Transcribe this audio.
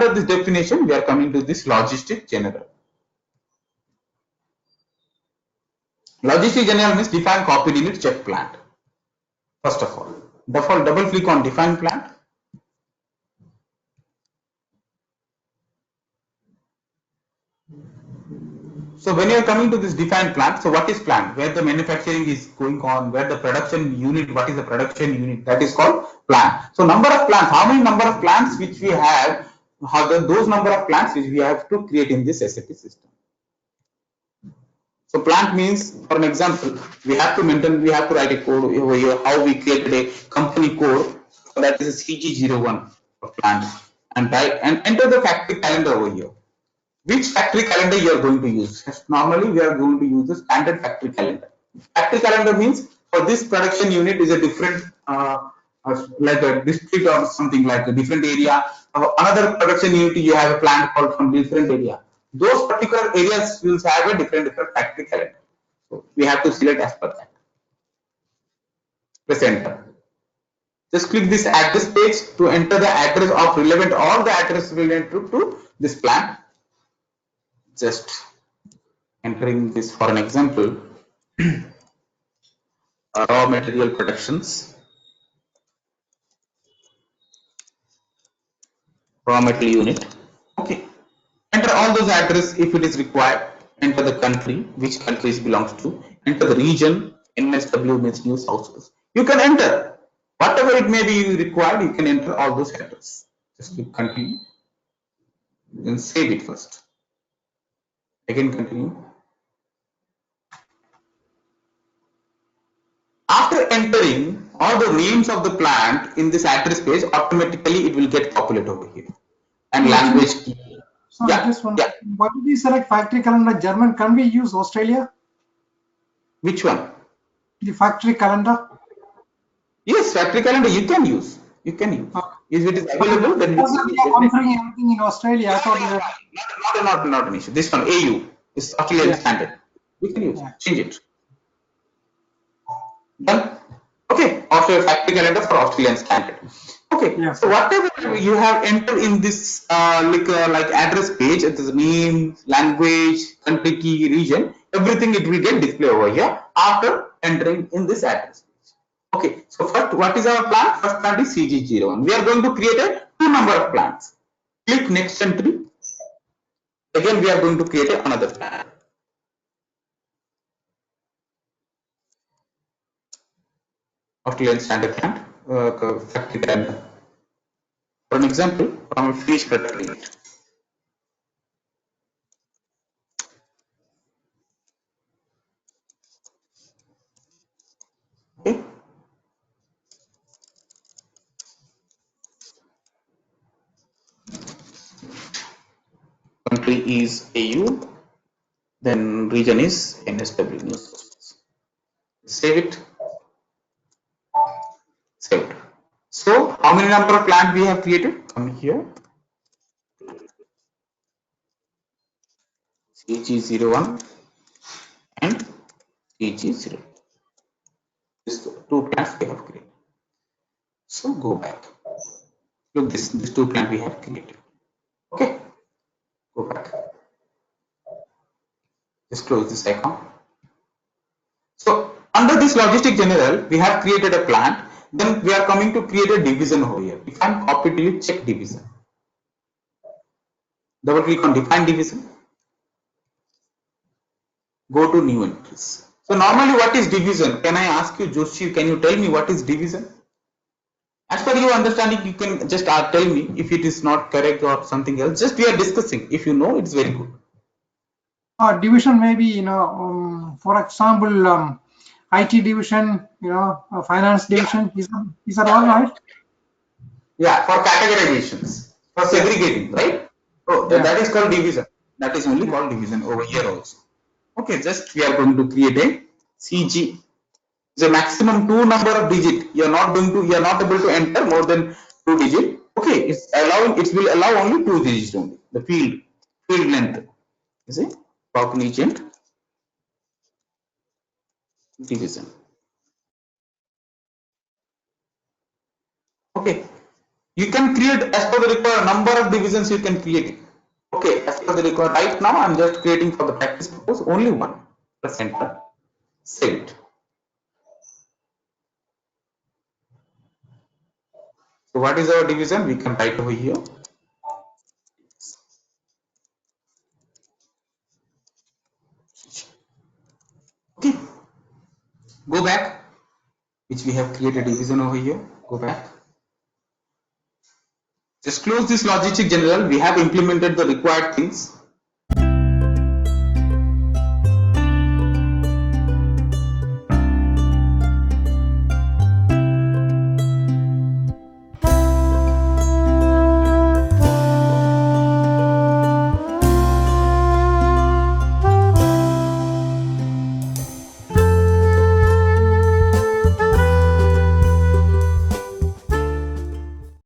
under this definition, we are coming to this logistic general. Logistic general means define, copied unit, check plant. First of all, double click on define plant. So when you are coming to this define plant, so what is plant? Where the manufacturing is going on, where the production unit, what is the production unit? That is called plant. So number of plants, how many number of plants which we have, those number of plants which we have to create in this SAP system. So plant means, for an example, we have to maintain, we have to write a code over here, how we created a company code, so that is a CG01 for plant, and type and enter the factory calendar over here. Which factory calendar you are going to use? Normally, we are going to use the standard factory calendar. Factory calendar means for this production unit is a different, like a district or something like a different area. Another production unit, you have a plant called from different area. Those particular areas will have a different factory calendar. So we have to select as per that. Press enter. Just click this address page to enter the address of relevant, all the address related to this plant. Just entering this for an example, raw material productions, raw material unit. Okay, enter all those address if it is required. Enter the country, which country it belongs to. Enter the region. NSW means New South Wales. You can enter whatever it may be required. You can enter all those address. Just click continue. Then save it first. Again continue. After entering all the names of the plant in this address page, automatically it will get populated over here. And language key. So yeah, this one. Yeah. Why did we select factory calendar German? Can we use Australia? Which one? The factory calendar. Yes, factory calendar you can use. You can use. If it is available, then you are offering everything in Australia. I thought not an issue. This one AU is Australian standard. We can use. Change it. Done. Okay, after factory calendar for Australian standard. Okay, so whatever you have entered in this like address page, it is name, language, country key, region, everything it will get displayed over here after entering in this address page. Okay, so first, what is our plan? First plant is CG01. We are going to create a 2 number of plants. Click next entry. Again, we are going to create another plant. Australian standard plant, factory calendar. For an example, from a finished product unit. Okay. Country is AU, then region is NSW news. Save it. Saved. So, how many number of plants we have created? Come here. CG01 and CG02. These 2 plants we have created. So, go back. Look, these 2 plants we have created. Okay. Go back. Just close this icon. So, under this logistic general, we have created a plant. Then we are coming to create a division over here. If I am copy delete, check division. Double click on define division. Go to new entries. So normally what is division? Can I ask you, Joshi, can you tell me what is division? As per your understanding, you can just tell me if it is not correct or something else. Just we are discussing. If you know, it's very good. Division maybe, for example, IT division, finance division. Is that all right? Yeah, for categorizations, for segregating, right? Oh, that is called division. That is only called division over here also. Okay, just we are going to create a CG. The maximum 2 number of digit. You are not able to enter more than 2 digit. Okay, it will allow only 2 digits only. The field length. You see, cognizant division. Okay. You can create as per the required number of divisions you can create it. Okay, as per the required. Right now I'm just creating for the practice purpose only one. Press enter. Save it. So what is our division? We can write over here. Okay. Go back, which we have created division over here. Go back. Just close this logistic general. We have implemented the required things.